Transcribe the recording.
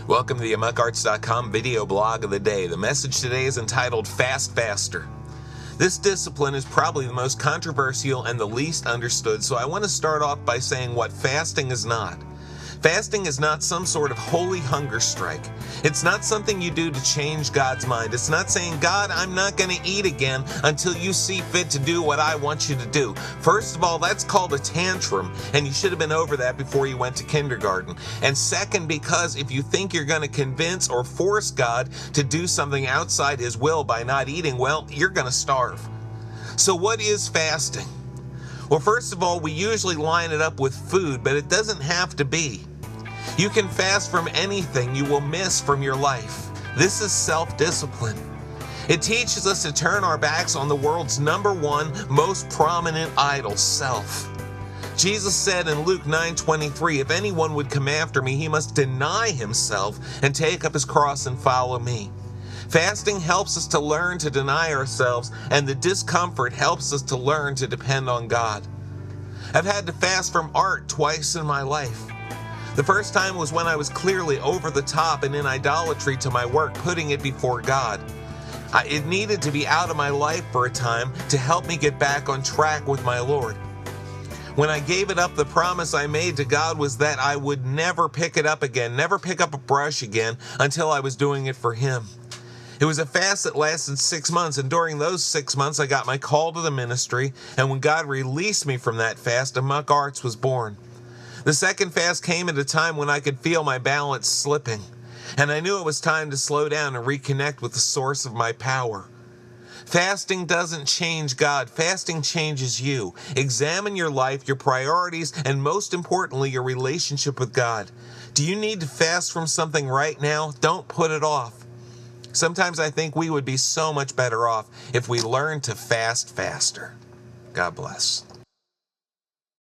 Welcome to the AmuckArts.com video blog of the day. The message today is entitled Fast Faster. This discipline is probably the most controversial and the least understood, so I want to start off by saying what fasting is not. Fasting is not some sort of holy hunger strike. It's not something you do to change God's mind. It's not saying, God, I'm not going to eat again until you see fit to do what I want you to do. First of all, that's called a tantrum, and you should have been over that before you went to kindergarten. And second, because if you think you're going to convince or force God to do something outside His will by not eating, well, you're going to starve. So what is fasting? Well, first of all, we usually line it up with food, but it doesn't have to be. You can fast from anything you will miss from your life. This is self-discipline. It teaches us to turn our backs on the world's number one, most prominent idol, self. Jesus said in Luke 9:23, if anyone would come after me, he must deny himself and take up his cross and follow me. Fasting helps us to learn to deny ourselves, and the discomfort helps us to learn to depend on God. I've had to fast from art twice in my life. The first time was when I was clearly over the top and in idolatry to my work, putting it before God. It needed to be out of my life for a time to help me get back on track with my Lord. When I gave it up, the promise I made to God was that I would never pick it up again, never pick up a brush again until I was doing it for Him. It was a fast that lasted 6 months, and during those 6 months I got my call to the ministry, and when God released me from that fast, Amuck Arts was born. The second fast came at a time when I could feel my balance slipping, and I knew it was time to slow down and reconnect with the source of my power. Fasting doesn't change God. Fasting changes you. Examine your life, your priorities, and most importantly, your relationship with God. Do you need to fast from something right now? Don't put it off. Sometimes I think we would be so much better off if we learned to fast faster. God bless.